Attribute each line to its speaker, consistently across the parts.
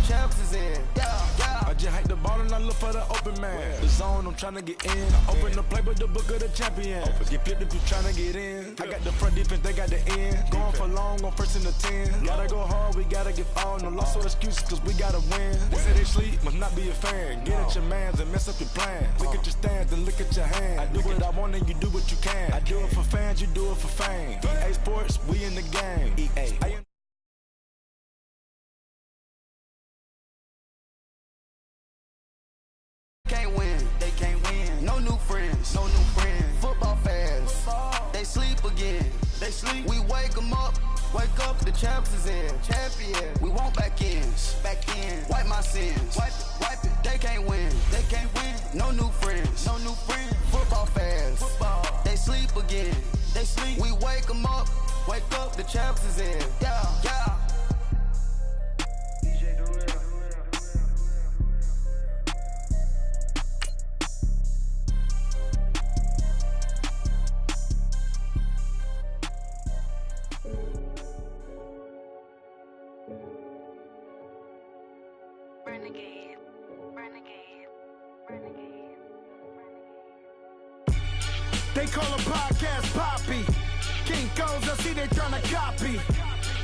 Speaker 1: champs is in.
Speaker 2: I just hike the ball and I look for the open man. The zone, I'm tryna get in. Open the play with the book of the champion. Get flipped if you tryna get in. I got the front defense, they got the end. Going for long on first and the 10. Gotta go hard, we gotta give all. No loss or excuses, cause we gotta win. They say they sleep, must not be a fan. Get at your mans and mess up your plans. Look at your stands and look at your hands. I do what I want and you do what you can. I do it for fans, you do it for fame. EA Sports, we in the game. EA.
Speaker 1: They can't win. No new friends. Football fans. They sleep again. We wake them up. Wake up, the champs is in. Champion. We want back ends. Wipe my sins. Wipe it. They can't win. No new friends. Football fans. They sleep again. We wake them up. Wake up, the champs is in. Yeah.
Speaker 3: They call a podcast Poppy. Kinkos, I see they tryna copy.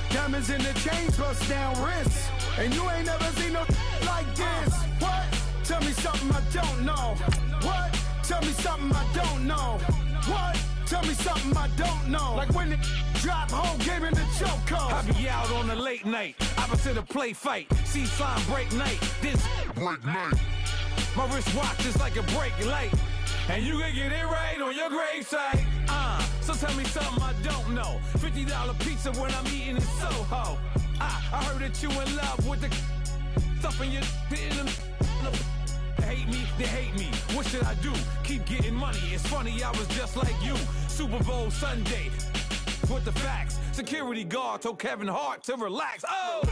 Speaker 3: Diamonds in the chains, bust down wrists. And you ain't never seen no like this. What? Tell me something I don't know. What? Tell me something I don't know. What? Tell me something I don't know. Like when it drop, whole game in the chokehold.
Speaker 4: I be out on a late night, opposite a play fight. See sign break night, this break night. My wristwatch is like a break light. And you can get it right on your gravesite. So tell me something I don't know. $50 pizza when I'm eating in Soho. I heard that you in love with the stuff in your hitting them. They hate me. What should I do? Keep getting money. It's funny, I was just like you. Super Bowl Sunday with the facts. Security guard told Kevin Hart to relax. Oh!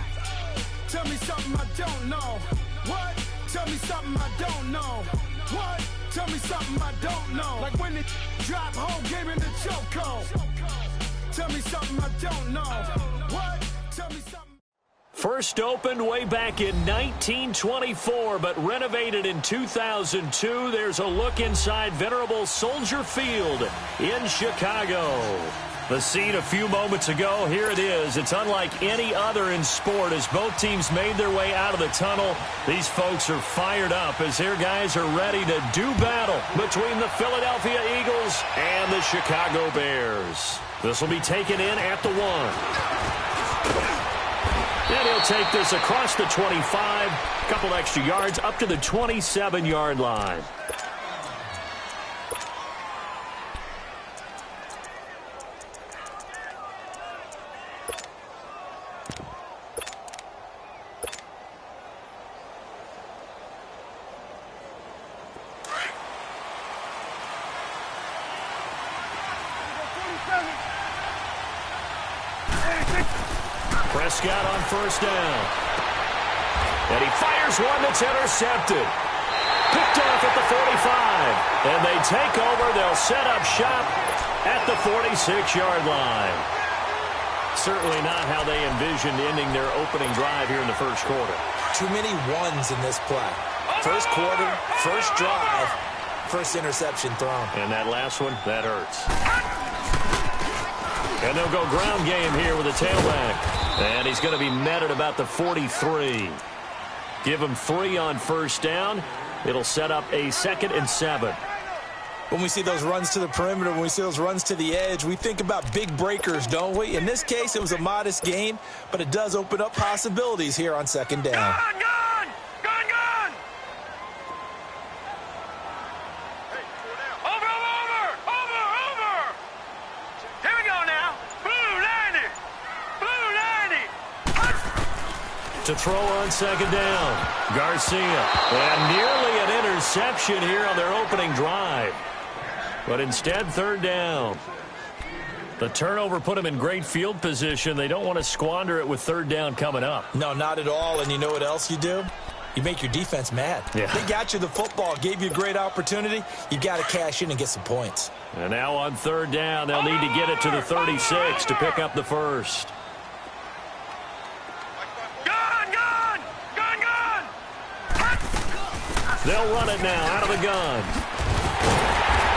Speaker 3: Tell me something I don't know. What? Tell me something I don't know. What? Tell me something I don't know. Like when it drop, whole game in the chokehold. Tell me something I don't know. What? Tell me something.
Speaker 5: First opened way back in 1924, but renovated in 2002. There's a look inside venerable Soldier Field in Chicago. The scene a few moments ago, here it is. It's unlike any other in sport as both teams made their way out of the tunnel. These folks are fired up as their guys are ready to do battle between the Philadelphia Eagles and the Chicago Bears. This will be taken in at the 1. And he'll take this across the 25, couple extra yards up to the 27-yard line. Prescott on first down. And he fires one that's intercepted. Picked off at the 45. And they take over. They'll set up shop at the 46-yard line. Certainly not how they envisioned ending their opening drive here in the first quarter.
Speaker 6: Too many ones in this play. First quarter, first drive, first interception thrown.
Speaker 5: And that last one, that hurts. And they'll go ground game here with a tailback. And he's going to be met at about the 43. Give him 3 on first down. It'll set up a 2nd and 7.
Speaker 6: When we see those runs to the perimeter, when we see those runs to the edge, we think about big breakers, don't we? In this case, it was a modest gain, but it does open up possibilities here on 2nd down.
Speaker 4: Gun! Over! Here we go now. Blue 90.
Speaker 5: To throw on 2nd down. Garcia. And nearly an interception here on their opening drive. But instead, 3rd down. The turnover put them in great field position. They don't want to squander it with 3rd down coming up.
Speaker 6: No, not at all. And you know what else you do? You make your defense mad.
Speaker 5: Yeah.
Speaker 6: They got you the football, gave you a great opportunity. You got to cash in and get some points.
Speaker 5: And now on 3rd down, they'll need to get it to the 36 to pick up the first.
Speaker 4: Gun!
Speaker 5: They'll run it now out of the gun.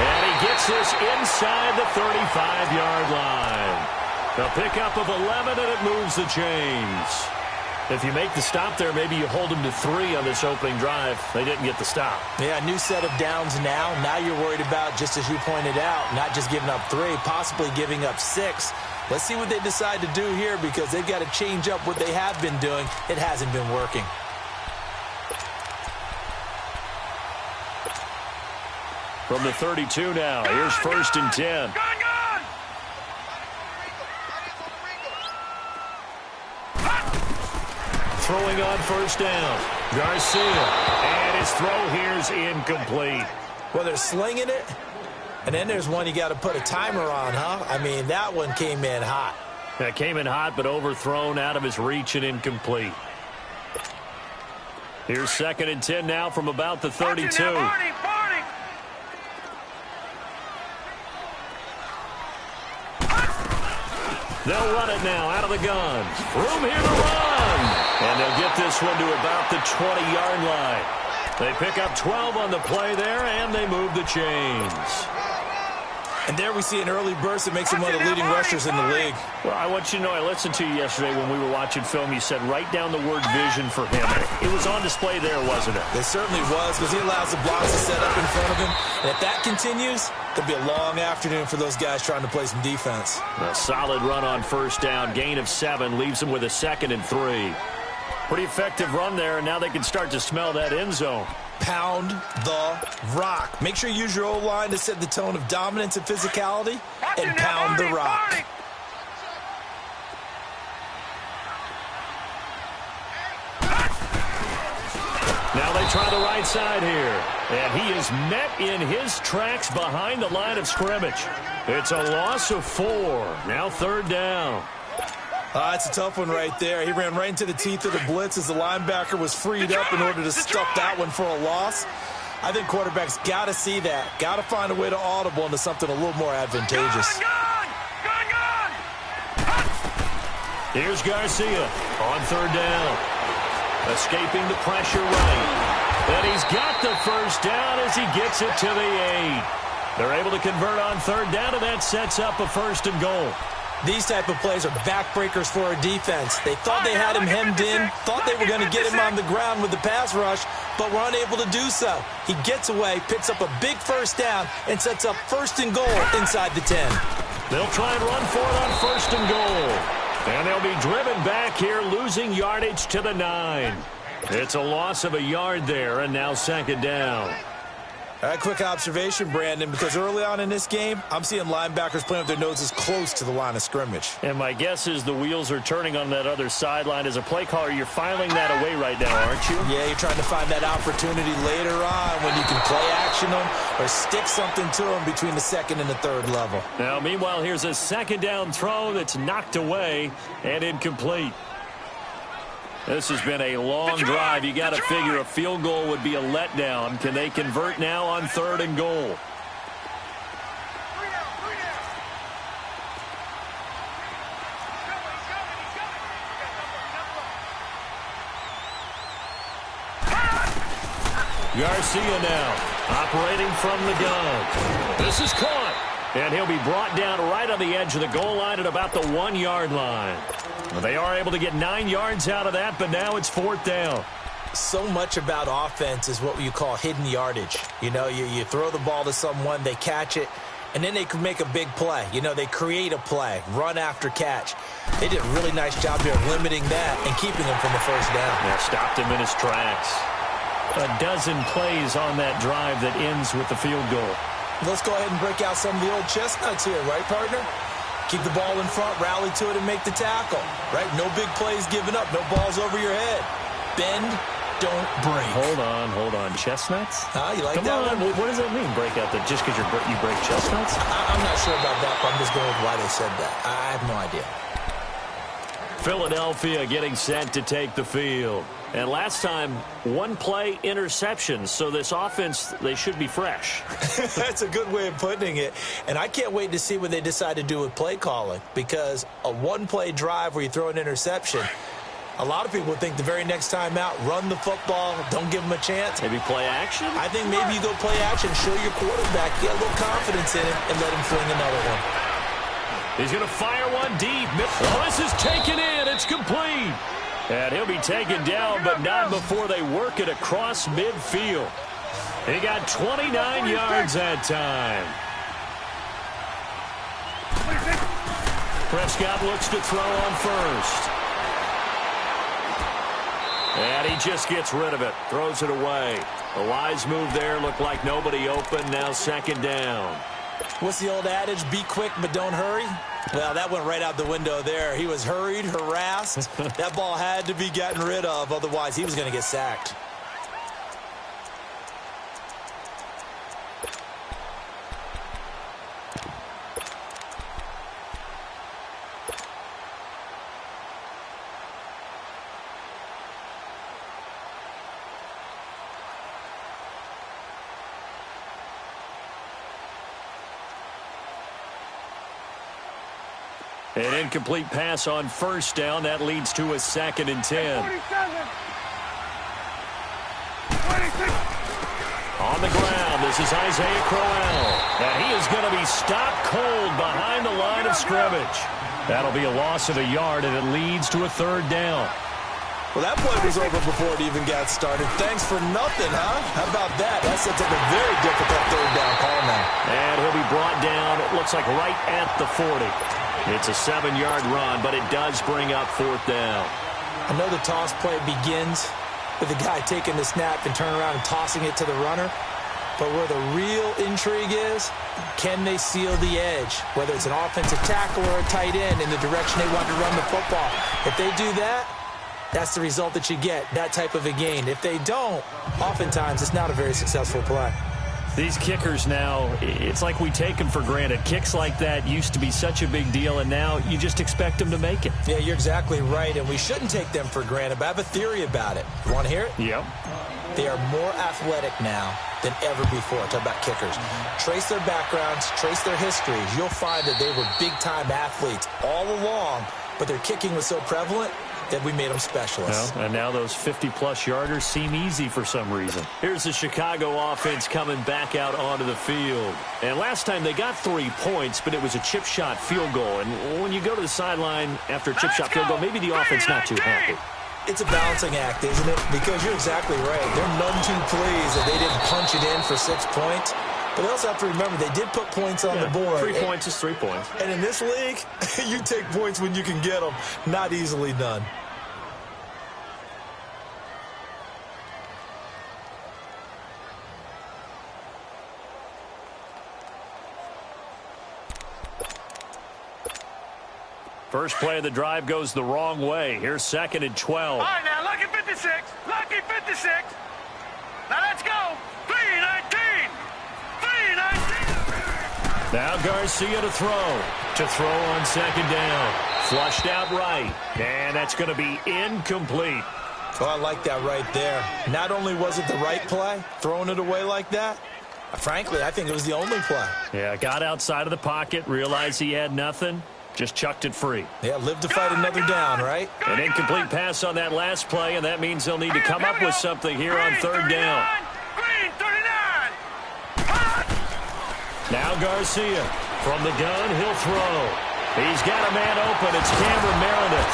Speaker 5: And he gets this inside the 35-yard line. A pickup of 11, and it moves the chains. If you make the stop there, maybe you hold them to 3 on this opening drive. They didn't get the stop.
Speaker 6: Yeah, new set of downs now. Now you're worried about, just as you pointed out, not just giving up 3, possibly giving up 6. Let's see what they decide to do here, because they've got to change up what they have been doing. It hasn't been working.
Speaker 5: From the 32 now, here's 1st and 10. Throwing on 1st down. Garcia. And his throw here's incomplete.
Speaker 6: Well, they're slinging it, and then there's one you got to put a timer on, huh? I mean, that one came in hot.
Speaker 5: That came in hot, but overthrown out of his reach and incomplete. Here's 2nd and 10 now from about the 32. They'll run it now out of the gun. Room here to run. And they'll get this one to about the 20-yard line. They pick up 12 on the play there, and they move the chains.
Speaker 6: And there we see an early burst that makes him one of the leading rushers in the league.
Speaker 5: Well, I want you to know, I listened to you yesterday when we were watching film. You said write down the word vision for him. It was on display there, wasn't it?
Speaker 6: It certainly was, because he allows the blocks to set up in front of him. And if that continues, it'll be a long afternoon for those guys trying to play some defense.
Speaker 5: A solid run on 1st down. Gain of 7 leaves them with a 2nd and 3. Pretty effective run there, and now they can start to smell that end zone.
Speaker 6: Pound the rock. Make sure you use your O-line to set the tone of dominance and physicality, and pound the rock.
Speaker 5: Now they try the right side here, and he is met in his tracks behind the line of scrimmage. It's a loss of 4. Now 3rd down.
Speaker 6: It's a tough one right there. He ran right into the teeth of the blitz as the linebacker was freed up in order to stuff that one for a loss. I think quarterbacks got to see that. Got to find a way to audible into something a little more advantageous.
Speaker 5: Here's Garcia on 3rd down. Escaping the pressure right. And he's got the 1st down as he gets it to the 8. They're able to convert on 3rd down, and that sets up a 1st and goal.
Speaker 6: These type of plays are backbreakers for a defense. They thought they had him hemmed in, thought they were going to get him on the ground with the pass rush, but were unable to do so. He gets away, picks up a big 1st down, and sets up 1st and goal inside the 10.
Speaker 5: They'll try and run for it on 1st and goal. And they'll be driven back here, losing yardage to the 9. It's a loss of a yard there, and now 2nd down.
Speaker 6: All right, quick observation, Brandon, because early on in this game, I'm seeing linebackers playing with their noses close to the line of scrimmage.
Speaker 5: And my guess is the wheels are turning on that other sideline. As a play caller, you're filing that away right now, aren't you?
Speaker 6: Yeah, you're trying to find that opportunity later on when you can play action them or stick something to them between the 2nd and the 3rd level.
Speaker 5: Now, meanwhile, here's a 2nd down throw that's knocked away and incomplete. This has been a long drive. You got to figure a field goal would be a letdown. Can they convert now on 3rd and goal? Garcia now operating from the gun. This is caught. And he'll be brought down right on the edge of the goal line at about the 1-yard line. They are able to get 9 yards out of that, but now it's 4th down.
Speaker 6: So much about offense is what you call hidden yardage. You know, you throw the ball to someone, they catch it, and then they can make a big play. You know, they create a play, run after catch. They did a really nice job here limiting that and keeping him from the 1st down.
Speaker 5: Yeah, stopped him in his tracks. A dozen plays on that drive that ends with the field goal.
Speaker 6: Let's go ahead and break out some of the old chestnuts here, right, partner? Keep the ball in front, rally to it, and make the tackle, right? No big plays given up, no balls over your head. Bend, don't break.
Speaker 5: Hold on. Chestnuts?
Speaker 6: You like
Speaker 5: Come
Speaker 6: that
Speaker 5: on.
Speaker 6: one?
Speaker 5: What does that mean, break out that just because you break chestnuts?
Speaker 6: I'm not sure about that, but I'm just going with why they said that. I have no idea.
Speaker 5: Philadelphia getting set to take the field. And last time, 1 play interception. So this offense, they should be fresh.
Speaker 6: That's a good way of putting it. And I can't wait to see what they decide to do with play calling, because a 1-play drive where you throw an interception, A lot of people think the very next time out, run the football, don't give them a chance.
Speaker 5: Maybe play action?
Speaker 6: I think maybe you go play action, show your quarterback, get a little confidence in it, and let him fling another one.
Speaker 5: He's going to fire one deep. Oh, this is taken in. It's complete. And he'll be taken down, but not before they work it across midfield. He got 29 yards that time. Prescott looks to throw on first. And he just gets rid of it. Throws it away. A wise move there. Looked like nobody open. Now second down.
Speaker 6: What's the old adage? Be quick, but don't hurry. Well, that went right out the window there. He was hurried, harassed. That ball had to be gotten rid of. Otherwise, he was going to get sacked.
Speaker 5: An incomplete pass on first down. That leads to a 2nd and 10. On the ground, this is Isaiah Crowell. And he is going to be stopped cold behind the line of scrimmage. That'll be a loss of a yard, and it leads to a 3rd down.
Speaker 6: Well, that play was over before it even got started. Thanks for nothing, huh? How about that? That sets up a very difficult 3rd down call now.
Speaker 5: And he'll be brought down, it looks like right at the 40. It's a 7-yard run, but it does bring up 4th down.
Speaker 6: I know the toss play begins with the guy taking the snap and turning around and tossing it to the runner. But where the real intrigue is, can they seal the edge? Whether it's an offensive tackle or a tight end in the direction they want to run the football. If they do that, that's the result that you get, that type of a gain. If they don't, oftentimes it's not a very successful play.
Speaker 5: These kickers now, it's like we take them for granted. Kicks like that used to be such a big deal, and now you just expect them to make it.
Speaker 6: Yeah, you're exactly right, and we shouldn't take them for granted, but I have a theory about it. You want to hear it?
Speaker 5: Yep.
Speaker 6: They are more athletic now than ever before. Talk about kickers. Trace their backgrounds, trace their histories. You'll find that they were big-time athletes all along, but their kicking was so prevalent that we made them specialists.
Speaker 5: Well, and now those 50-plus yarders seem easy for some reason. Here's the Chicago offense coming back out onto the field. And last time they got 3 points, but it was a chip shot field goal. And when you go to the sideline after a chip shot field goal, maybe the offense not too happy.
Speaker 6: It's a balancing act, isn't it? Because you're exactly right. They're none too pleased that they didn't punch it in for 6 points. But they also have to remember they did put points on the board.
Speaker 5: 3 points is 3 points.
Speaker 6: And in this league, you take points when you can get them. Not easily done.
Speaker 5: First play of the drive goes the wrong way. Here's 2nd and 12.
Speaker 7: All right, now, lucky 56. Lucky 56. Now, let's go. 3-19. 3-19.
Speaker 5: Now Garcia to throw. To throw on 2nd down. Flushed out right. And that's going to be incomplete.
Speaker 6: Oh, I like that right there. Not only was it the right play, throwing it away like that, frankly, I think it was the only play.
Speaker 5: Yeah, got outside of the pocket, realized he had nothing. Just chucked it free.
Speaker 6: Yeah, live to fight another down, right?
Speaker 5: An incomplete pass on that last play, and that means they'll need to come up with something here on 3rd down.
Speaker 7: Green 39.
Speaker 5: Now Garcia from the gun, he'll throw. He's got a man open. It's Cameron Meredith.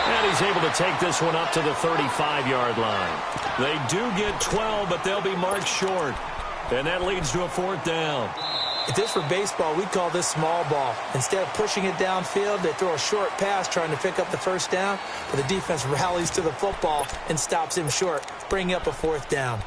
Speaker 5: And he's able to take this one up to the 35-yard line. They do get 12, but they'll be marked short. And that leads to a 4th down.
Speaker 6: If this were baseball, we'd call this small ball. Instead of pushing it downfield, they throw a short pass trying to pick up the 1st down, but the defense rallies to the football and stops him short, bringing up a 4th down.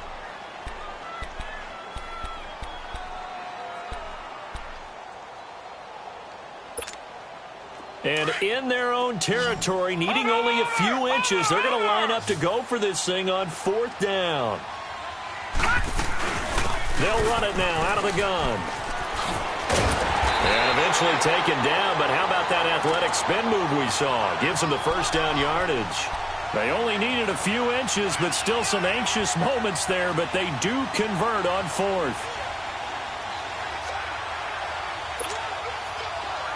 Speaker 5: And in their own territory, needing only a few inches, they're going to line up to go for this thing on 4th down. They'll run it now out of the gun. And eventually taken down, but how about that athletic spin move we saw? Gives them the 1st down yardage. They only needed a few inches, but still some anxious moments there, but they do convert on 4th.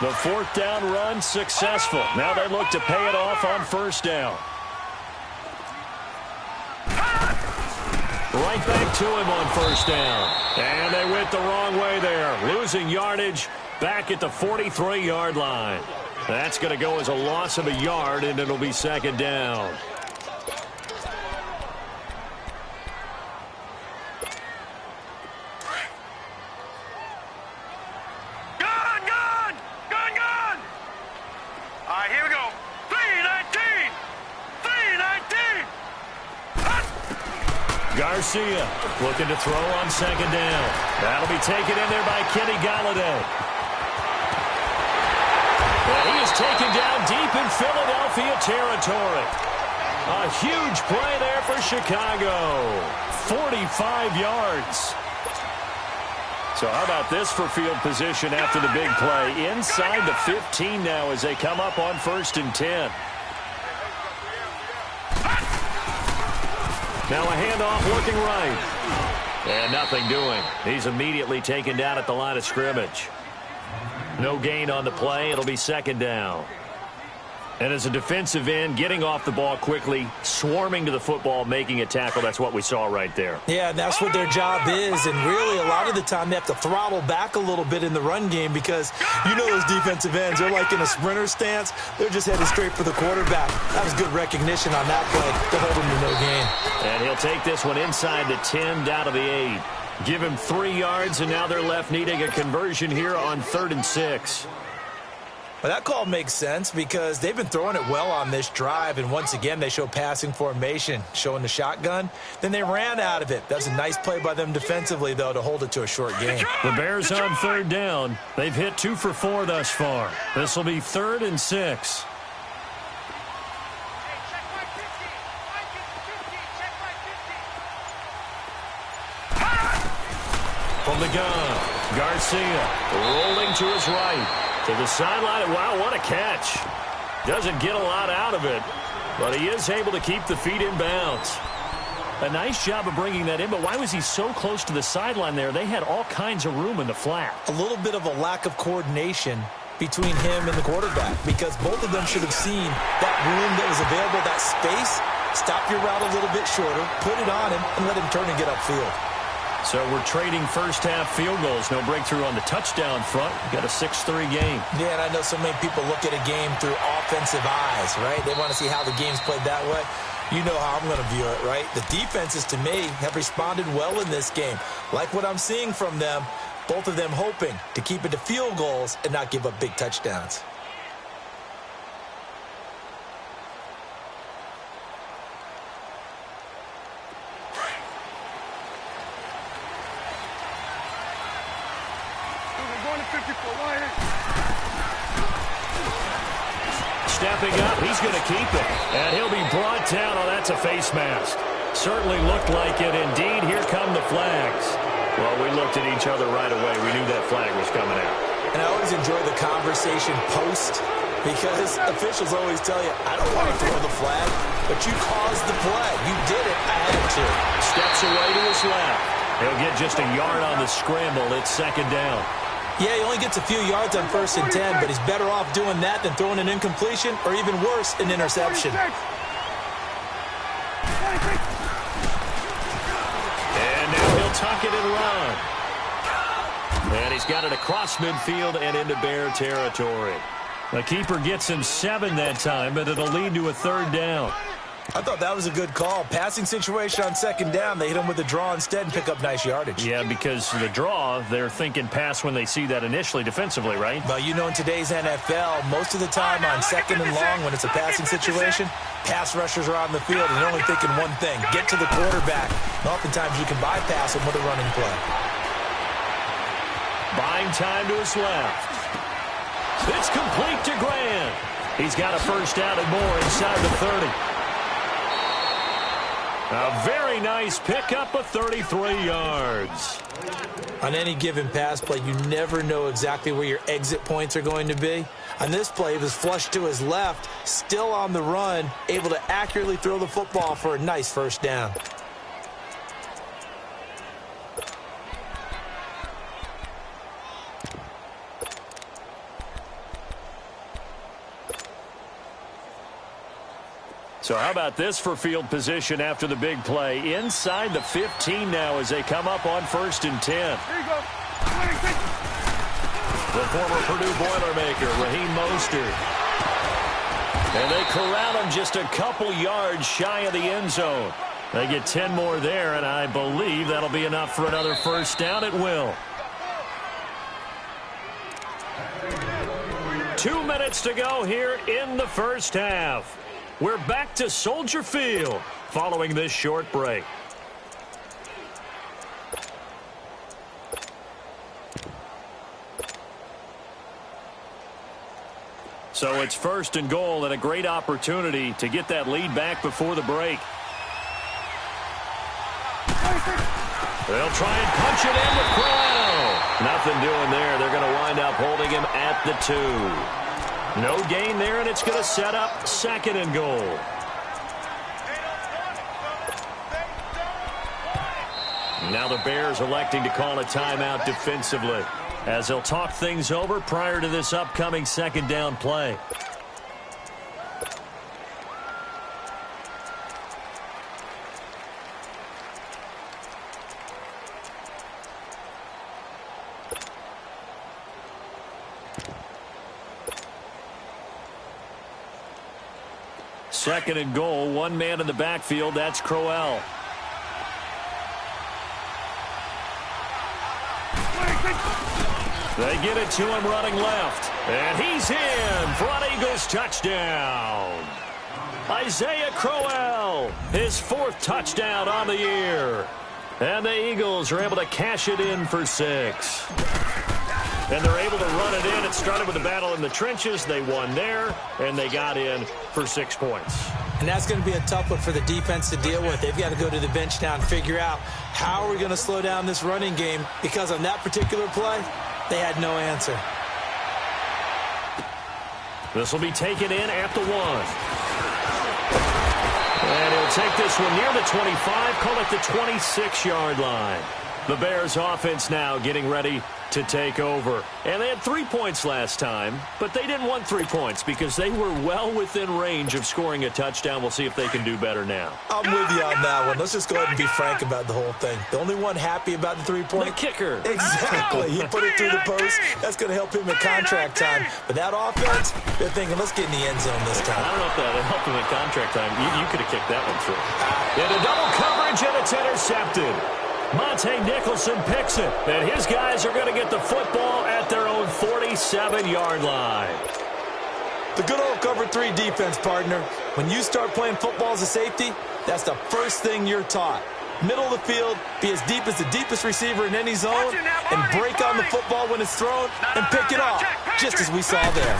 Speaker 5: The 4th down run successful. Now they look to pay it off on 1st down. Right back to him on first down. And they went the wrong way there. Losing yardage back at the 43-yard line. That's going to go as a loss of a yard, and it'll be second down.
Speaker 7: All right, here we go. 3-19. 3-19.
Speaker 5: Garcia looking to throw on second down. That'll be taken in there by Kenny Golladay. And he is taken down deep in Philadelphia territory. A huge play there for Chicago. 45 yards. So how about this for field position after the big play? Inside the 15 now as they come up on 1st and 10. Now a handoff looking right. And nothing doing. He's immediately taken down at the line of scrimmage. No gain on the play. It'll be second down. And as a defensive end, getting off the ball quickly, swarming to the football, making a tackle, that's what we saw right there.
Speaker 6: Yeah, and that's what their job is. And really, a lot of the time, they have to throttle back a little bit in the run game because you know those defensive ends, they're like in a sprinter stance. They're just headed straight for the quarterback. That was good recognition on that play to hold him to no gain.
Speaker 5: And he'll take this one inside the 10, down to the 8. Give him 3 yards, and now they're left needing a conversion here on 3rd and 6.
Speaker 6: Well, that call makes sense because they've been throwing it well on this drive, and once again, they show passing formation, showing the shotgun. Then they ran out of it. That's a nice play by them defensively, though, to hold it to a short game.
Speaker 5: The Bears on 3rd down. They've hit 2 for 4 thus far. This will be 3rd and 6. From the gun, Garcia rolling to his right. To the sideline. Wow, what a catch. Doesn't get a lot out of it, but he is able to keep the feet in bounds. A nice job of bringing that in, but why was he so close to the sideline there? They had all kinds of room in the flat.
Speaker 6: A little bit of a lack of coordination between him and the quarterback because both of them should have seen that room that was available, that space. Stop your route a little bit shorter, put it on him, and let him turn and get upfield.
Speaker 5: So we're trading first-half field goals. No breakthrough on the touchdown front. Got a 6-3 game.
Speaker 6: Yeah, and I know so many people look at a game through offensive eyes, right? They want to see how the game's played that way. You know how I'm going to view it, right? The defenses, to me, have responded well in this game. Like what I'm seeing from them, both of them hoping to keep it to field goals and not give up big touchdowns.
Speaker 5: Stepping up, he's going to keep it. And he'll be brought down. Oh, that's a face mask. Certainly looked like it. Indeed, here come the flags. Well, we looked at each other right away. We knew that flag was coming out.
Speaker 6: And I always enjoy the conversation post because officials always tell you, I don't want to throw the flag, but you caused the play. You did it. I had to.
Speaker 5: Steps away to his left. He'll get just a yard on the scramble. It's second down.
Speaker 6: Yeah, he only gets a few yards on 1st and 10, but he's better off doing that than throwing an incompletion or even worse, an interception.
Speaker 5: And now he'll tuck it and run. And he's got it across midfield and into Bear territory. The keeper gets him 7 that time, but it'll lead to a 3rd down.
Speaker 6: I thought that was a good call. Passing situation on 2nd down. They hit him with a draw instead and pick up nice yardage.
Speaker 5: Yeah, because the draw, they're thinking pass when they see that initially defensively, right?
Speaker 6: Well, you know, in today's NFL, most of the time on 2nd and long when it's a passing situation, pass rushers are on the field and they're only thinking one thing, get to the quarterback. And oftentimes you can bypass him with a running play.
Speaker 5: Buying time to his left. It's complete to Grant. He's got a first down and more inside the 30. A very nice pickup of 33 yards.
Speaker 6: On any given pass play, you never know exactly where your exit points are going to be. On this play, he was flushed to his left, still on the run, able to accurately throw the football for a nice first down.
Speaker 5: So how about this for field position after the big play? Inside the 15 now as they come up on 1st and 10.
Speaker 7: Here you go.
Speaker 5: The former Purdue Boilermaker, Raheem Mostert. And they corral him just a couple yards shy of the end zone. They get 10 more there, and I believe that'll be enough for another first down. It will. 2 minutes to go here in the first half. We're back to Soldier Field following this short break. So it's 1st and goal and a great opportunity to get that lead back before the break. They'll try and punch it in with Crowell. Nothing doing there. They're going to wind up holding him at the 2. No gain there, and it's going to set up 2nd and goal. Now the Bears electing to call a timeout defensively as they'll talk things over prior to this upcoming 2nd down play. Second and goal, one man in the backfield. That's Crowell. They get it to him running left. And he's in for an Eagles touchdown. Isaiah Crowell, his 4th touchdown on the year. And the Eagles are able to cash it in for 6. And they're able to run it in. It started with a battle in the trenches. They won there, and they got in for 6 points.
Speaker 6: And that's going to be a tough one for the defense to deal with. They've got to go to the bench now and figure out how are we going to slow down this running game, because on that particular play, they had no answer.
Speaker 5: This will be taken in at the 1. And he'll take this one near the 25, call it the 26-yard line. The Bears offense now getting ready to take over. And they had 3 points last time, but they didn't want 3 points because they were well within range of scoring a touchdown. We'll see if they can do better now.
Speaker 6: I'm with you on that one. Let's just go ahead and be frank about the whole thing. The only one happy about the 3-point?
Speaker 5: The kicker.
Speaker 6: Exactly. He put it through the post. That's going to help him in contract time. But that offense, they're thinking, let's get in the end zone this time.
Speaker 5: I don't know if that helped him in contract time. You could have kicked that one through. And a double coverage, and it's intercepted. Monte Nicholson picks it, and his guys are going to get the football at their own 47-yard line.
Speaker 6: The good old cover 3 defense, partner. When you start playing football as a safety, that's the first thing you're taught. Middle of the field, be as deep as the deepest receiver in any zone, and break on the football when it's thrown and pick it off, just as we saw there.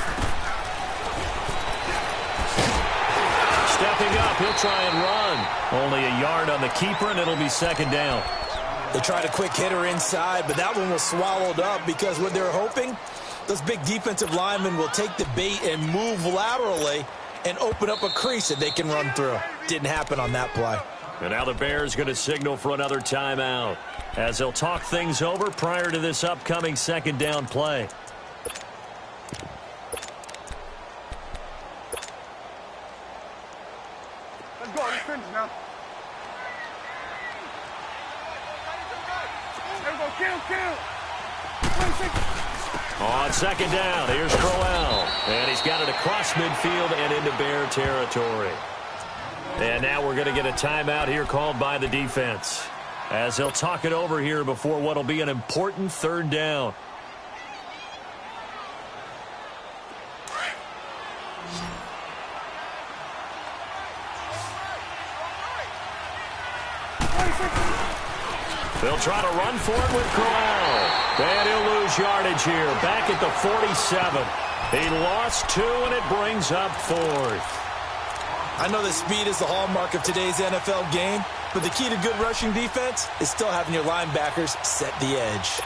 Speaker 5: Stepping up, he'll try and run. Only a yard on the keeper, and it'll be 2nd down.
Speaker 6: They tried a quick hitter inside, but that one was swallowed up because what they're hoping, those big defensive linemen will take the bait and move laterally and open up a crease that they can run through. Didn't happen on that play.
Speaker 5: And now the Bears going to signal for another timeout as they'll talk things over prior to this upcoming 2nd down play.
Speaker 7: Let's go. Let's finish now. Kill.
Speaker 5: On 2nd down, here's Crowell. And he's got it across midfield and into Bear territory. And now we're going to get a timeout here called by the defense as they'll talk it over here before what will be an important 3rd down. They'll try to run for it with Crowell. And he'll lose yardage here. Back at the 47. He lost 2, and it brings up 4th.
Speaker 6: I know that speed is the hallmark of today's NFL game, but the key to good rushing defense is still having your linebackers set the edge.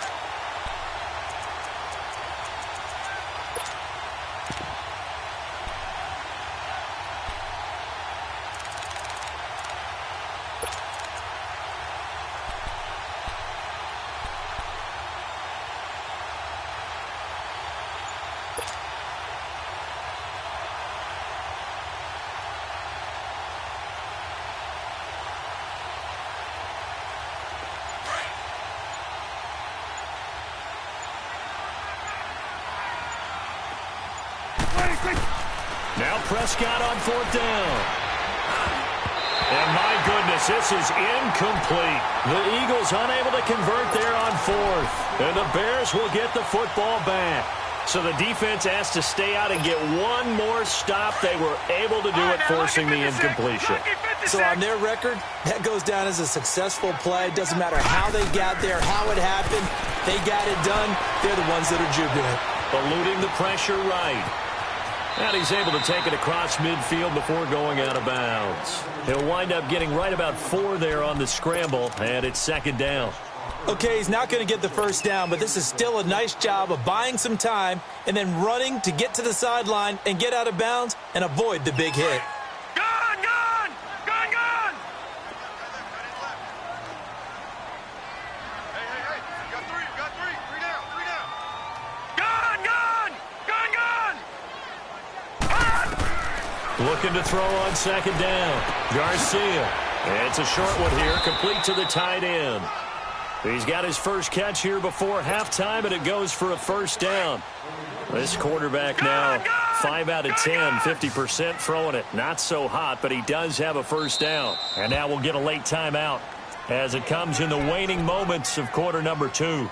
Speaker 5: Now Prescott on 4th down. And my goodness, this is incomplete. The Eagles unable to convert there on 4th. And the Bears will get the football back. So the defense has to stay out and get one more stop. They were able to do it, forcing the incompletion.
Speaker 6: So on their record, that goes down as a successful play. It doesn't matter how they got there, how it happened. They got it done. They're the ones that are jubilant.
Speaker 5: Eluding the pressure right. And he's able to take it across midfield before going out of bounds. He'll wind up getting right about 4 there on the scramble, and it's 2nd down.
Speaker 6: Okay, he's not going to get the first down, but this is still a nice job of buying some time and then running to get to the sideline and get out of bounds and avoid the big hit.
Speaker 7: Gone, gone! Gone, gone! Hey, you got 3, you got 3. 3 down, 3 down. Gone, gone! Gone, gone!
Speaker 5: Looking to throw on 2nd down. Garcia. It's a short one here, complete to the tight end. He's got his first catch here before halftime, and it goes for a 1st down. This quarterback now 5 out of 10, 50% throwing it. Not so hot, but he does have a 1st down. And now we'll get a late timeout as it comes in the waning moments of quarter number 2.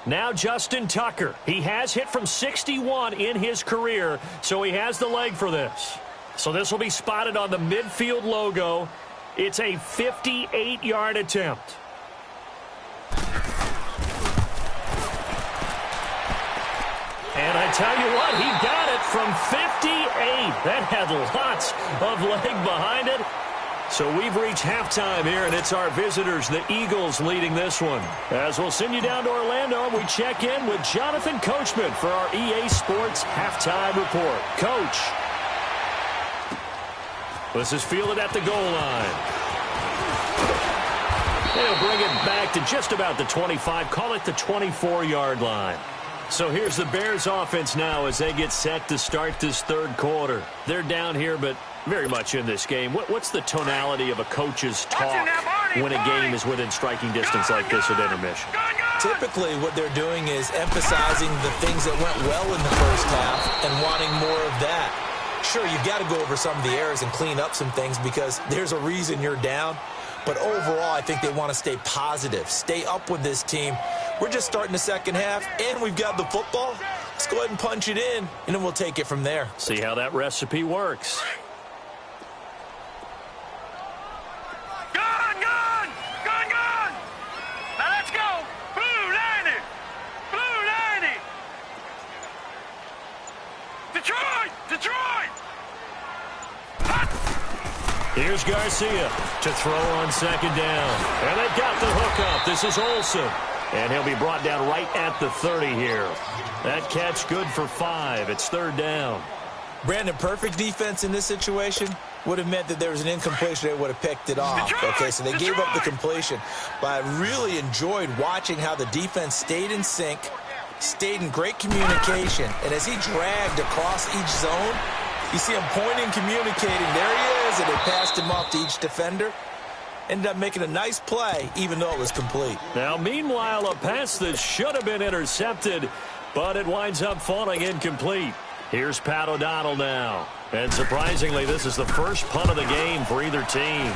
Speaker 5: Now Justin Tucker. He has hit from 61 in his career, so he has the leg for this. So this will be spotted on the midfield logo. It's a 58-yard attempt. And I tell you what, he got it from 58. That had lots of leg behind it. So we've reached halftime here, and it's our visitors, the Eagles, leading this one. As we'll send you down to Orlando, we check in with Jonathan Coachman for our EA Sports Halftime Report. Coach. This is fielded at the goal line. They'll bring it back to just about the 25, call it the 24-yard line. So here's the Bears offense now as they get set to start this 3rd quarter. They're down here, but very much in this game. What's the tonality of a coach's talk when a game is within striking distance like this at intermission?
Speaker 6: Typically, what they're doing is emphasizing the things that went well in the first half and wanting more of that. Sure, you've got to go over some of the errors and clean up some things because there's a reason you're down. But overall, I think they want to stay positive, stay up with this team. We're just starting the second half, and we've got the football. Let's go ahead and punch it in, and then we'll take it from there.
Speaker 5: See how that recipe works.
Speaker 7: Gone, gone! Gone, gone! Now let's go! Blue 90! Blue 90! Detroit! Detroit!
Speaker 5: Here's Garcia to throw on 2nd down. And they've got the hook up. This is Olsen. And he'll be brought down right at the 30 here. That catch good for 5. It's 3rd down.
Speaker 6: Brandon, perfect defense in this situation would have meant that there was an incompletion. They would have picked it off. Okay, so they gave up the completion. But I really enjoyed watching how the defense stayed in sync, stayed in great communication. And as he dragged across each zone, you see him pointing, communicating. There he is, and they passed him off to each defender. Ended up making a nice play, even though it was complete.
Speaker 5: Now, meanwhile, a pass that should have been intercepted, but it winds up falling incomplete. Here's Pat O'Donnell now. And surprisingly, this is the first punt of the game for either team.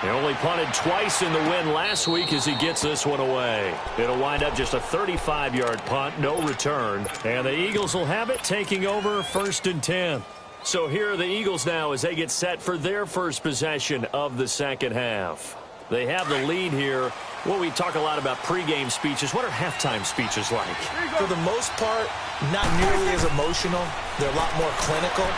Speaker 5: He only punted twice in the win last week as he gets this one away. It'll wind up just a 35-yard punt, no return. And the Eagles will have it, taking over 1st and 10. So here are the Eagles now as they get set for their first possession of the second half. They have the lead here. Well, we talk a lot about pregame speeches. What are halftime speeches like?
Speaker 6: For the most part, not nearly as emotional. They're a lot more clinical.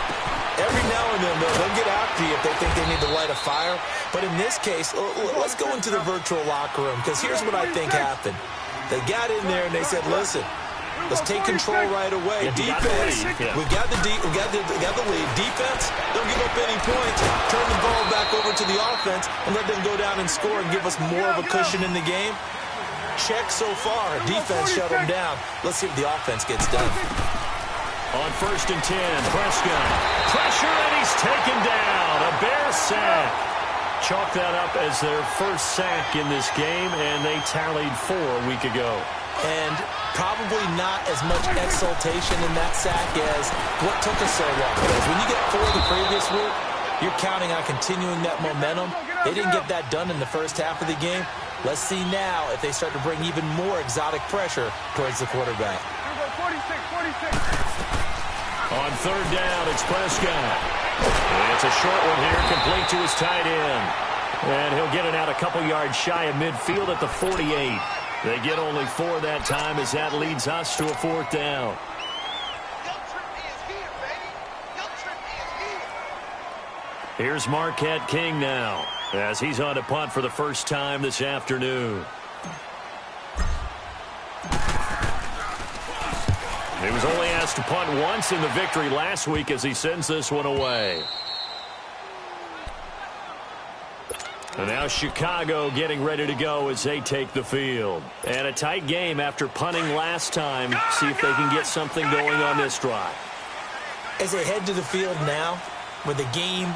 Speaker 6: Every now and then, they'll get after you if they think they need to light a fire. But in this case, let's go into the virtual locker room, because here's what I think happened. They got in there and they said, listen, let's take control right away. Defense, we've got the lead. Defense, don't give up any points. Turn the ball back over to the offense and let them go down and score and give us more of a cushion in the game. check so far. Defense shut them down. Let's see what the offense gets done.
Speaker 5: On 1st and 10, Prescott. Pressure, and he's taken down. A Bear sack. Chalk that up as their first sack in this game, and they tallied 4 a week ago.
Speaker 6: And probably not as much exultation in that sack as what took us so long. Because when you get 4 the previous week, you're counting on continuing that momentum. They didn't get that done in the first half of the game. Let's see now if they start to bring even more exotic pressure towards the quarterback.
Speaker 3: 46.
Speaker 5: On 3rd down, it's Prescott. It's a short one here, complete to his tight end. And he'll get it out a couple yards shy of midfield at the 48. They get only 4 that time as that leads us to a 4th down. Here's Marquette King now as he's on to punt for the first time this afternoon. He was only asked to punt once in the victory last week as he sends this one away. And now Chicago getting ready to go as they take the field. And a tight game after punting last time. See if they can get something going on this drive.
Speaker 6: As they head to the field now, with the game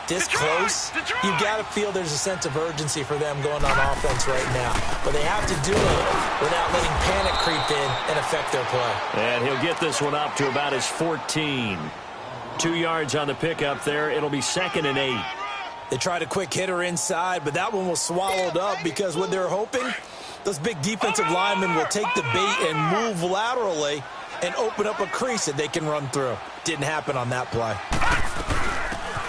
Speaker 6: this close, you got to feel there's a sense of urgency for them going on offense right now. But they have to do it without letting panic creep in and affect their play.
Speaker 5: And he'll get this one up to about his 14. 2 yards on the pickup there. It'll be 2nd and 8.
Speaker 6: They tried a quick hitter inside, but that one was swallowed up because what they're hoping, those big defensive linemen will take the bait and move laterally and open up a crease that they can run through. Didn't happen on that play.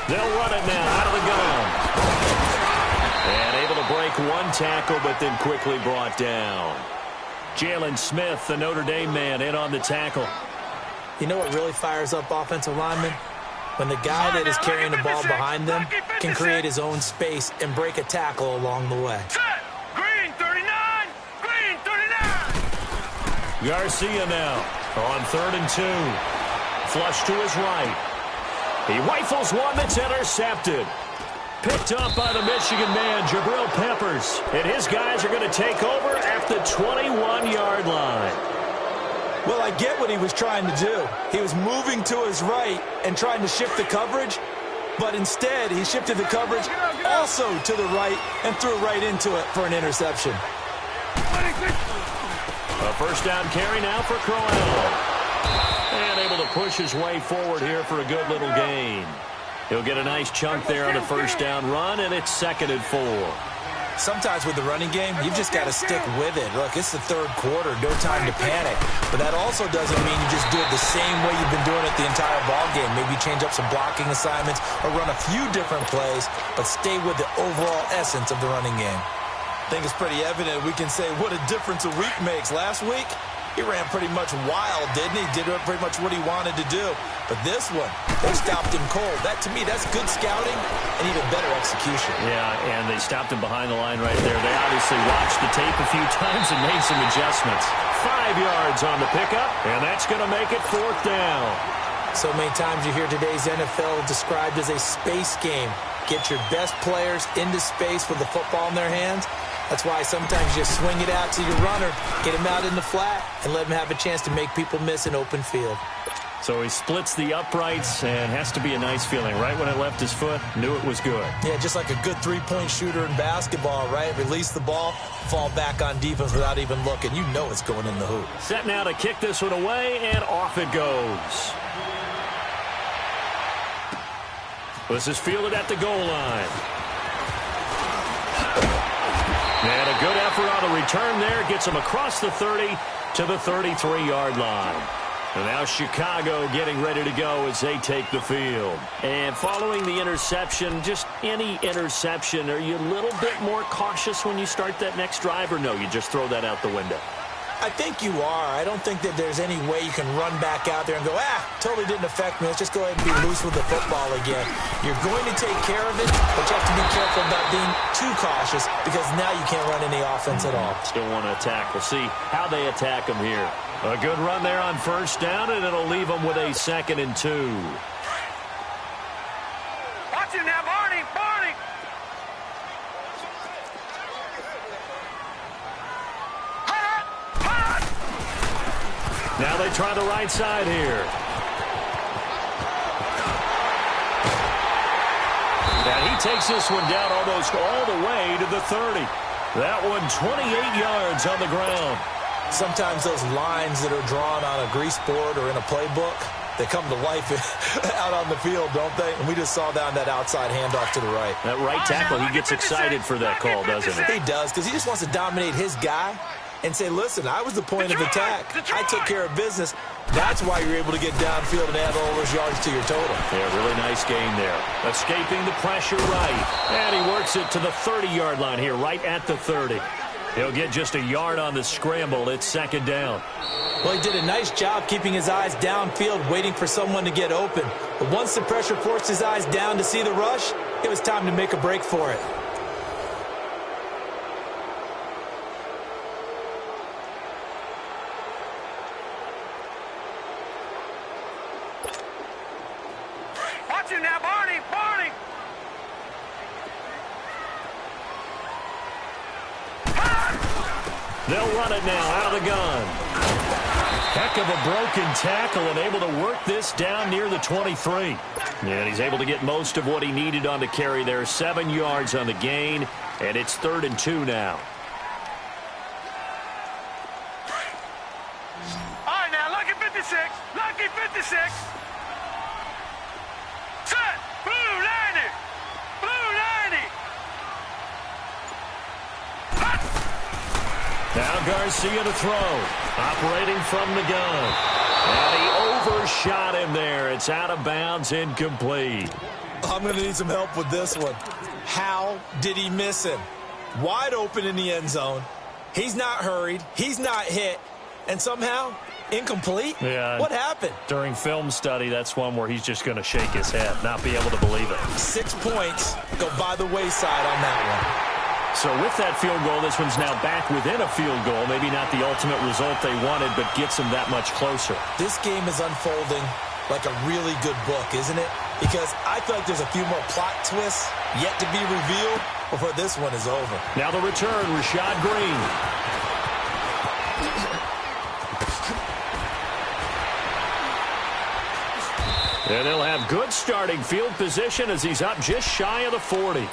Speaker 5: They'll run it now out of the gun. And able to break one tackle, but then quickly brought down. Jalen Smith, the Notre Dame man, in on the tackle.
Speaker 6: You know what really fires up offensive linemen? When the guy that is carrying the ball behind them can create his own space and break a tackle along the way.
Speaker 7: Green 39! Green 39!
Speaker 5: Garcia now on 3rd and 2. Flush to his right. He rifles one that's intercepted. Picked up by the Michigan man, Jabril Peppers. And his guys are going to take over at the 21-yard line.
Speaker 6: Well, I get what he was trying to do. He was moving to his right and trying to shift the coverage, but instead he shifted the coverage also to the right and threw right into it for an interception.
Speaker 5: A first down carry now for Crowell. And able to push his way forward here for a good little gain. He'll get a nice chunk there on the first down run, and it's 2nd and 4.
Speaker 6: Sometimes with the running game, you've just got to stick with it. Look, it's the 3rd quarter, no time to panic. But that also doesn't mean you just do it the same way you've been doing it the entire ball game. Maybe change up some blocking assignments or run a few different plays, but stay with the overall essence of the running game. I think it's pretty evident we can say what a difference a week makes. Last week, he ran pretty much wild, didn't he? Did pretty much what he wanted to do. But this one, they stopped him cold. That, to me, that's good scouting and even better execution.
Speaker 5: Yeah, and they stopped him behind the line right there. They obviously watched the tape a few times and made some adjustments. 5 yards on the pickup, and that's going to make it 4th down.
Speaker 6: So many times you hear today's NFL described as a space game. Get your best players into space with the football in their hands. That's why sometimes you swing it out to your runner, get him out in the flat, and let him have a chance to make people miss an open field.
Speaker 5: So he splits the uprights, and has to be a nice feeling. Right when it left his foot, knew it was good.
Speaker 6: Yeah, just like a good three-point shooter in basketball, right? Release the ball, fall back on defense without even looking. You know it's going in the hoop.
Speaker 5: Set now to kick this one away, and off it goes. This is fielded at the goal line. And a good effort on the return there. Gets him across the 30 to the 33-yard line. And now Chicago getting ready to go as they take the field. And following the interception, just any interception, are you a little bit more cautious when you start that next drive, or no, you just throw that out the window?
Speaker 6: I think you are. I don't think that there's any way you can run back out there and go, totally didn't affect me. Let's just go ahead and be loose with the football again. You're going to take care of it, but you have to be careful about being too cautious because now you can't run any offense at all.
Speaker 5: Still want to attack. We'll see how they attack them here. A good run there on first down, and it'll leave them with a 2nd and 2.
Speaker 7: Watch him now, Barney! Barney!
Speaker 5: they try the right side here. And he takes this one down almost all the way to the 30. That one 28 yards on the ground.
Speaker 6: Sometimes those lines that are drawn on a grease board or in a playbook, they come to life out on the field, don't they? And we just saw down that outside handoff to the right.
Speaker 5: That right tackle, he gets excited for that call, doesn't he?
Speaker 6: He does, because he just wants to dominate his guy and say, listen, I was the point of attack. I took care of business. That's why you're able to get downfield and add all those yards to your total.
Speaker 5: Yeah, really nice gain there. Escaping the pressure right. And he works it to the 30-yard line here, right at the 30. He'll get just a yard on the scramble. It's second down.
Speaker 6: Well, he did a nice job keeping his eyes downfield, waiting for someone to get open. But once the pressure forced his eyes down to see the rush, it was time to make a break for it.
Speaker 7: Watch him now, Barney! Barney!
Speaker 5: They'll run it now out of the gun. Heck of a broken tackle and able to work this down near the 23. And he's able to get most of what he needed on the carry there. 7 yards on the gain, and it's 3rd and 2 now.
Speaker 7: All right, now, lucky 56. Lucky 56. Set. Blue 90. Blue 90.
Speaker 5: Now Garcia to throw. Operating from the gun. And he overshot him there. It's out of bounds, incomplete.
Speaker 6: I'm going to need some help with this one. How did he miss him? Wide open in the end zone. He's not hurried. He's not hit. And somehow, incomplete?
Speaker 5: Yeah.
Speaker 6: What happened?
Speaker 5: During film study, that's one where he's just going to shake his head, not be able to believe it.
Speaker 6: 6 points go by the wayside on that one.
Speaker 5: So with that field goal, this one's now back within a field goal. Maybe not the ultimate result they wanted, but gets them that much closer.
Speaker 6: This game is unfolding like a really good book, isn't it? Because I feel like there's a few more plot twists yet to be revealed before this one is over.
Speaker 5: Now the return, Rashad Green. And they'll have good starting field position as he's up just shy of the 40.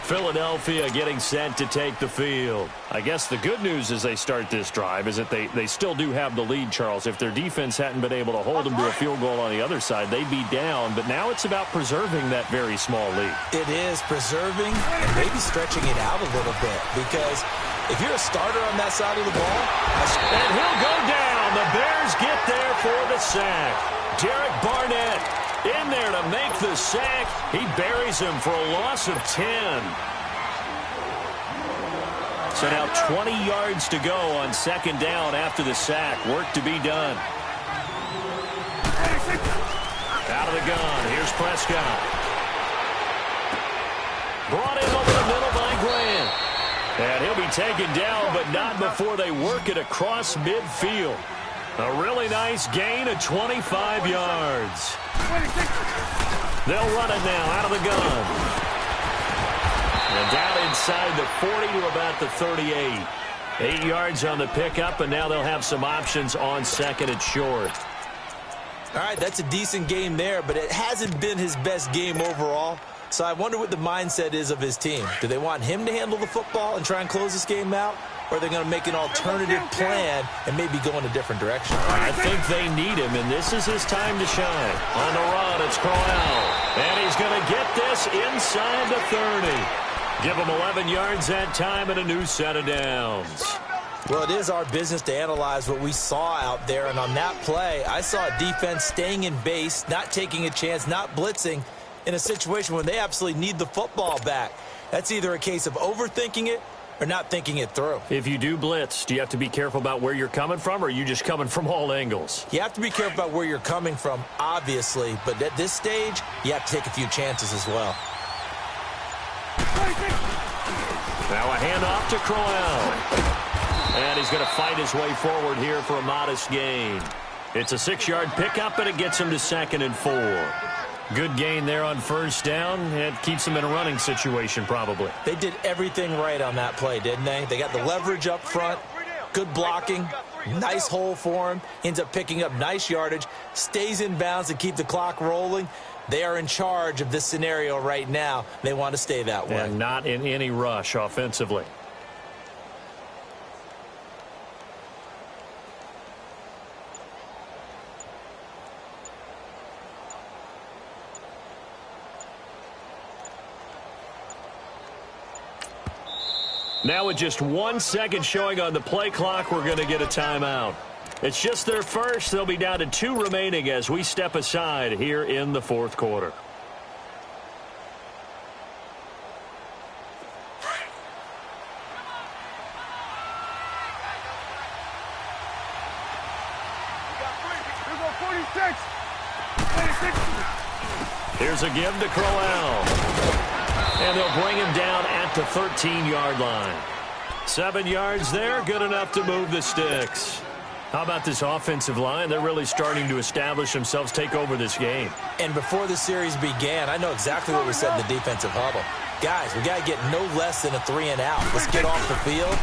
Speaker 5: Philadelphia getting set to take the field. I guess the good news as they start this drive is that they still do have the lead, Charles. If their defense hadn't been able to hold them to a field goal on the other side, they'd be down. But now it's about preserving that very small lead.
Speaker 6: It is preserving and maybe stretching it out a little bit. Because if you're a starter on that side of the ball,
Speaker 5: and he'll go down. The Bears get there for the sack. Derek Barnett in there to make the sack. He buries him for a loss of 10. So now 20 yards to go on second down after the sack. Work to be done. Out of the gun. Here's Prescott. Brought in over the middle by Grant. And he'll be taken down, but not before they work it across midfield. A really nice gain of 25 yards. They'll run it now out of the gun. And down inside the 40 to about the 38. 8 yards on the pickup, and now they'll have some options on second and short.
Speaker 6: All right, that's a decent game there, but it hasn't been his best game overall. So I wonder what the mindset is of his team. Do they want him to handle the football and try and close this game out? Or are they going to make an alternative plan and maybe go in a different direction?
Speaker 5: I think they need him, and this is his time to shine. On the run, it's Crowell. And he's going to get this inside the 30. Give him 11 yards that time and a new set of downs.
Speaker 6: Well, it is our business to analyze what we saw out there. And on that play, I saw a defense staying in base, not taking a chance, not blitzing in a situation where they absolutely need the football back. That's either a case of overthinking it or not thinking it through.
Speaker 5: If you do blitz, do you have to be careful about where you're coming from, or are you just coming from all angles?
Speaker 6: You have to be careful about where you're coming from, obviously. But at this stage, you have to take a few chances as well.
Speaker 5: Now a handoff to Crowell. And he's going to fight his way forward here for a modest gain. It's a 6-yard pickup, and it gets him to 2nd and 4. Good gain there on first down. It keeps them in a running situation, probably.
Speaker 6: They did everything right on that play, didn't they? They got the leverage up front, good blocking, Nice hole for him. Ends up picking up nice yardage. Stays in bounds to keep the clock rolling. They are in charge of this scenario right now. They want to stay that way.
Speaker 5: And not in any rush offensively. Now with just 1 second showing on the play clock, we're going to get a timeout. It's just their first. They'll be down to 2 remaining as we step aside here in the fourth quarter. Here's a give to Crowell. And they'll bring him down at the 13-yard line. 7 yards there, good enough to move the sticks. How about this offensive line? They're really starting to establish themselves, take over this game.
Speaker 6: And before the series began, I know exactly what we said in the defensive huddle. Guys, we got to get no less than a 3-and-out. Let's get off the field.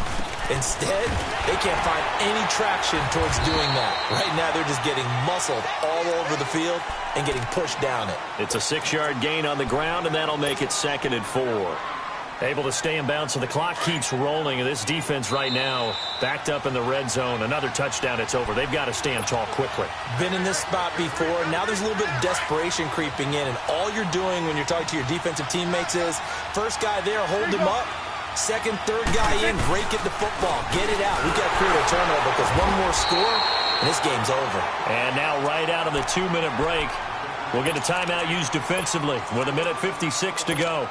Speaker 6: Instead, they can't find any traction towards doing that. Right now, they're just getting muscled all over the field and getting pushed down it.
Speaker 5: It's a 6-yard gain on the ground, and that'll make it 2nd and 4. Able to stay in bounds, so the clock keeps rolling. And this defense right now backed up in the red zone. Another touchdown, it's over. They've got to stand tall quickly.
Speaker 6: Been in this spot before. Now there's a little bit of desperation creeping in, and all you're doing when you're talking to your defensive teammates is first guy there, hold him up. Second, third guy in, break it the football. Get it out. We've got to create a turnover because one more score, and this game's over.
Speaker 5: And now right out of the 2-minute break, we'll get a timeout used defensively with 1:56 to go.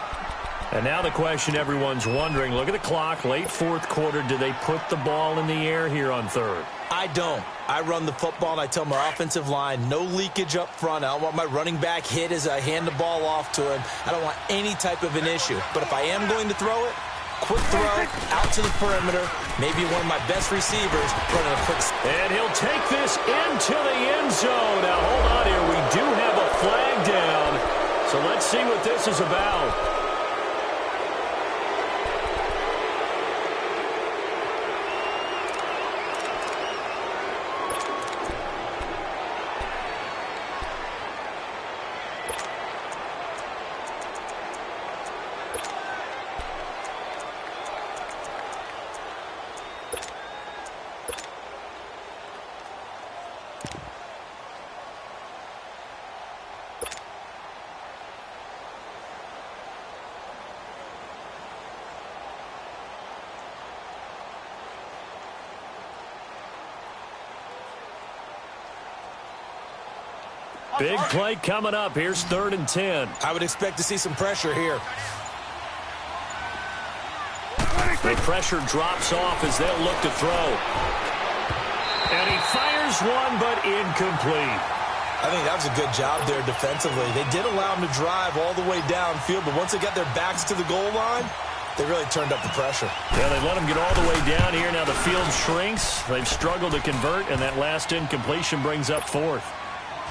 Speaker 5: And now the question everyone's wondering, look at the clock, late fourth quarter, do they put the ball in the air here on third?
Speaker 6: I don't. I run the football, and I tell my offensive line, no leakage up front. I don't want my running back hit as I hand the ball off to him. I don't want any type of an issue. But if I am going to throw it, quick throw, out to the perimeter, maybe one of my best receivers running a quick.
Speaker 5: And he'll take this into the end zone. Now, hold on here. We do have a flag down. So let's see what this is about. Big play coming up. Here's 3rd and 10.
Speaker 6: I would expect to see some pressure here.
Speaker 5: The pressure drops off as they'll look to throw. And he fires one, but incomplete.
Speaker 6: I think that was a good job there defensively. They did allow him to drive all the way downfield, but once they got their backs to the goal line, they really turned up the pressure.
Speaker 5: Yeah, they let him get all the way down here. Now the field shrinks. They've struggled to convert, and that last incompletion brings up 4th.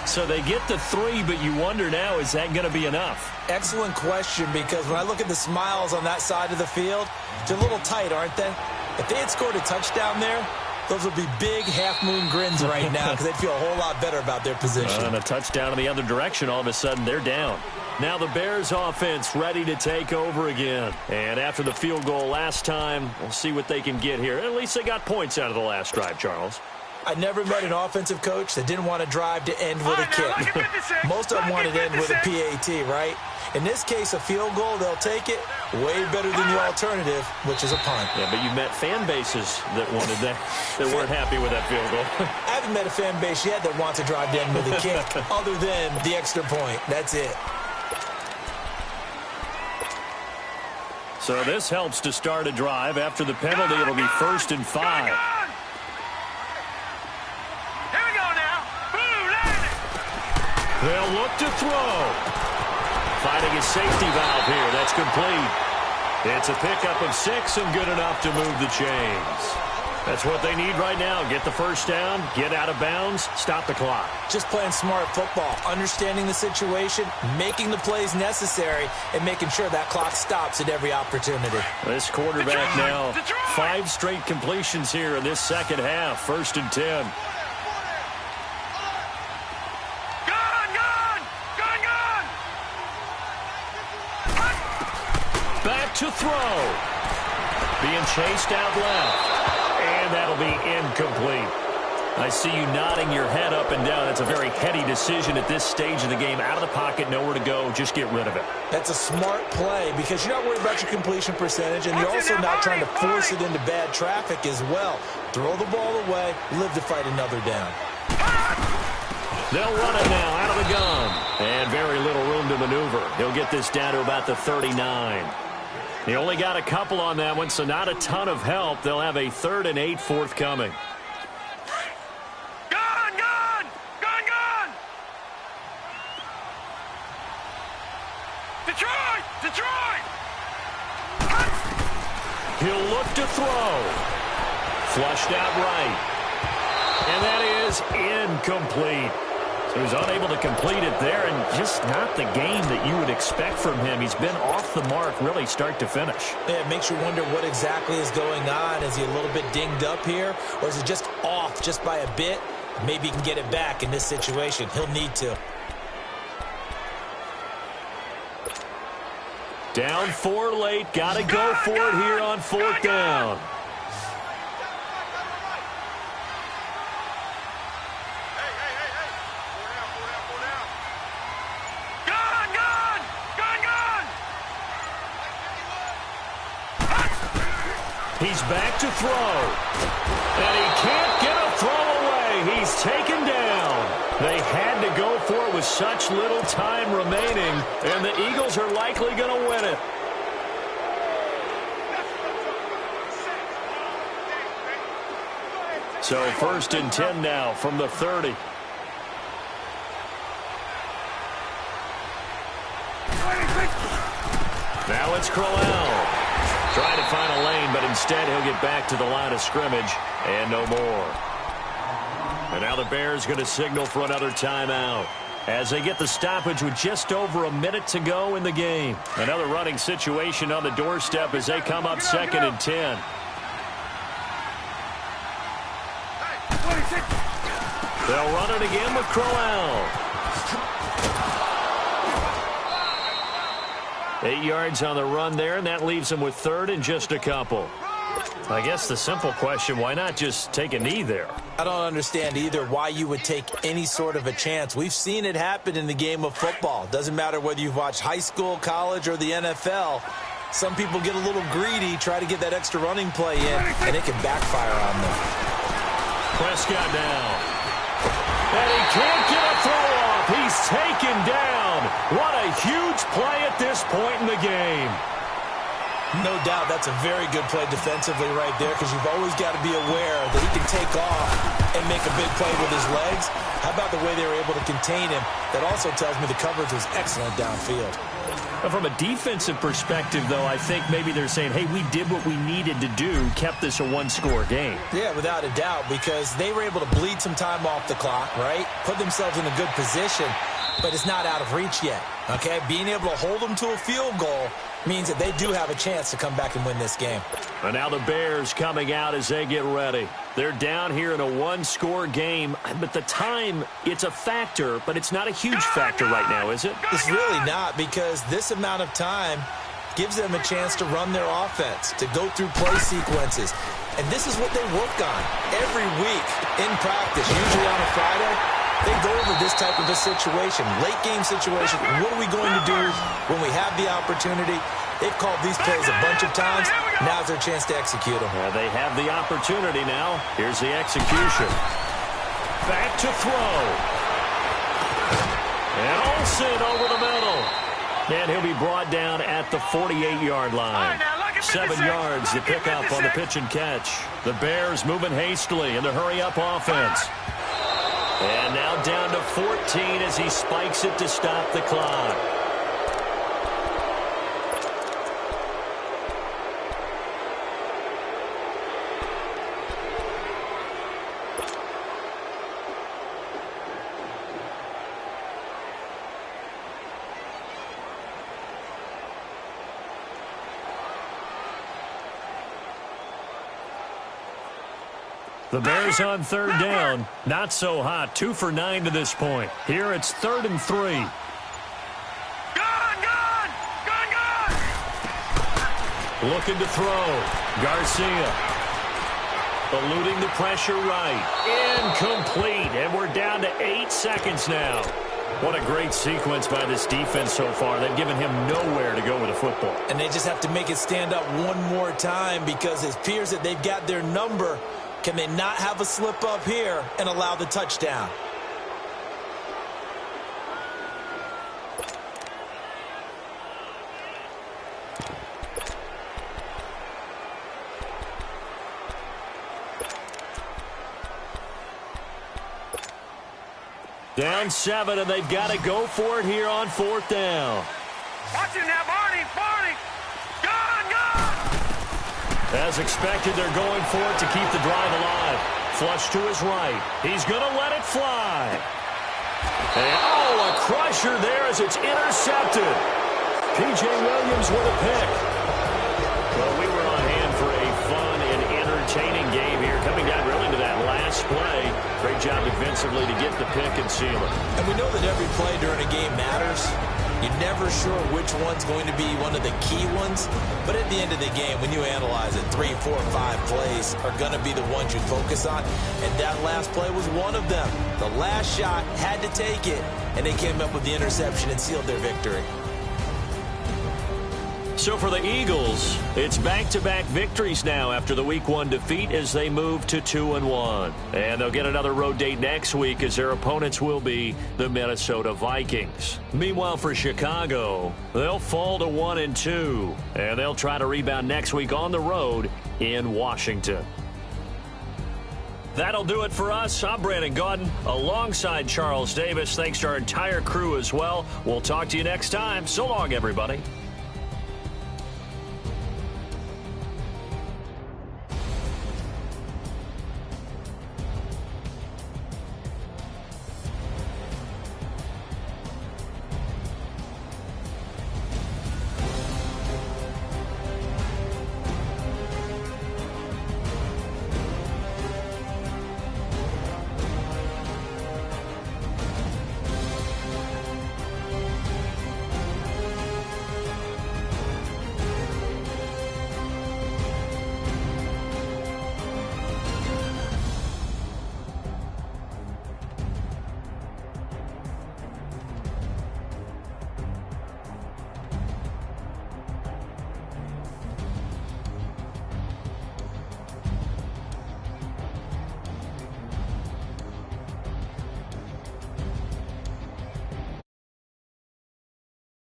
Speaker 5: So they get the 3, but you wonder now, is that going to be enough?
Speaker 6: Excellent question, because when I look at the smiles on that side of the field, they're a little tight, aren't they? If they had scored a touchdown there, those would be big half-moon grins right now because they'd feel a whole lot better about their position.
Speaker 5: And a touchdown in the other direction, all of a sudden they're down. Now the Bears offense ready to take over again. And after the field goal last time, we'll see what they can get here. At least they got points out of the last drive, Charles.
Speaker 6: I never met an offensive coach that didn't want to drive to end with a kick. Most of them wanted to end with a PAT, right? In this case, a field goal, they'll take it way better than the alternative, which is a punt.
Speaker 5: Yeah, but you met fan bases that wanted that, that weren't happy with that field goal.
Speaker 6: I haven't met a fan base yet that wants to drive to end with a kick other than the extra point. That's it.
Speaker 5: So this helps to start a drive. After the penalty, it'll be 1st and 5. They'll look to throw. Finding his safety valve here. That's complete. It's a pickup of 6 and good enough to move the chains. That's what they need right now. Get the first down, get out of bounds, stop the clock.
Speaker 6: Just playing smart football, understanding the situation, making the plays necessary, and making sure that clock stops at every opportunity.
Speaker 5: This quarterback now, 5 straight completions here in this second half. 1st and 10. Back to throw. Being chased out left. And that'll be incomplete. I see you nodding your head up and down. That's a very heady decision at this stage of the game. Out of the pocket, nowhere to go. Just get rid of it.
Speaker 6: That's a smart play because you're not worried about your completion percentage, and you're also not trying to force it into bad traffic as well. Throw the ball away, live to fight another down.
Speaker 5: They'll run it now out of the gun. And very little room to maneuver. He'll get this down to about the 39. He only got a couple on that one, so not a ton of help. They'll have a 3rd and 8 forthcoming.
Speaker 7: Gun! Detroit!
Speaker 5: He'll look to throw. Flushed out right. And that is incomplete. So he's unable to complete it there, and just not the game that you would expect from him. He's been off the mark really start to finish.
Speaker 6: Yeah, it makes you wonder what exactly is going on. Is he a little bit dinged up here, or is it just off just by a bit? Maybe he can get it back in this situation. He'll need to.
Speaker 5: Down 4 late. Got to go for it here on 4th down. He's back to throw. And he can't get a throw away. He's taken down. They had to go for it with such little time remaining, and the Eagles are likely going to win it. So 1st and 10 now from the 30. Now it's Crowell. Trying to find a lane, but instead he'll get back to the line of scrimmage and no more. And now the Bears going to signal for another timeout as they get the stoppage with just over a minute to go in the game. Another running situation on the doorstep as they come up 2nd and 10. They'll run it again with Crowell. 8 yards on the run there, and that leaves them with 3rd and just a couple. I guess the simple question, why not just take a knee there?
Speaker 6: I don't understand either why you would take any sort of a chance. We've seen it happen in the game of football. Doesn't matter whether you've watched high school, college, or the NFL. Some people get a little greedy, try to get that extra running play in, and it can backfire on them.
Speaker 5: Prescott down. And he can't get a throw off. He's taken down. What a huge play at this point in the game.
Speaker 6: No doubt that's a very good play defensively right there, because you've always got to be aware that he can take off and make a big play with his legs. How about the way they were able to contain him? That also tells me the coverage was excellent downfield.
Speaker 5: From a defensive perspective, though, I think maybe they're saying, hey, we did what we needed to do, kept this a one-score game.
Speaker 6: Yeah, without a doubt, because they were able to bleed some time off the clock, right? Put themselves in a good position, but it's not out of reach yet, okay? Being able to hold them to a field goal means that they do have a chance to come back and win this game.
Speaker 5: And now the Bears coming out as they get ready. They're down here in a one-score game, but the time, it's a factor, but it's not a huge factor right now, is it?
Speaker 6: It's really not, because this amount of time gives them a chance to run their offense, to go through play sequences. And this is what they work on every week in practice, usually on a Friday. They go over this type of a situation, late game situation. What are we going to do when we have the opportunity? They've called these plays a bunch of times. Now's their chance to execute them.
Speaker 5: Well, they have the opportunity now. Here's the execution. Back to throw. And Olsen over the middle. And he'll be brought down at the 48-yard line. 7 yards to pick up on the pitch and catch. The Bears moving hastily in the hurry-up offense. And now down to 14 as he spikes it to stop the clock. The Bears on third down. Not so hot. 2 for 9 to this point. Here it's 3rd and 3. Looking to throw. Garcia. Eluding the pressure right. Incomplete. And we're down to 8 seconds now. What a great sequence by this defense so far. They've given him nowhere to go with the football.
Speaker 6: And they just have to make it stand up one more time because it appears that they've got their number. Can they not have a slip up here and allow the touchdown?
Speaker 5: Down 7, and they've got to go for it here on 4th down.
Speaker 7: Watch it now, Barney, Barney. Gone.
Speaker 5: As expected, they're going for it to keep the drive alive. Flush to his right. He's going to let it fly. And, a crusher there as it's intercepted. P.J. Williams with a pick. Well, we were on hand for a fun and entertaining game here. Coming down really to that last play. Great job defensively to get the pick and seal it.
Speaker 6: And we know that every play during a game matters. You're never sure which one's going to be one of the key ones. But at the end of the game, when you analyze it, 3, 4, 5 plays are going to be the ones you focus on. And that last play was one of them. The last shot had to take it, and they came up with the interception and sealed their victory.
Speaker 5: So for the Eagles, it's back-to-back victories now after the Week 1 defeat as they move to 2-1. And they'll get another road date next week as their opponents will be the Minnesota Vikings. Meanwhile, for Chicago, they'll fall to 1-2, and they'll try to rebound next week on the road in Washington. That'll do it for us. I'm Brandon Gaudin alongside Charles Davis. Thanks to our entire crew as well. We'll talk to you next time. So long, everybody.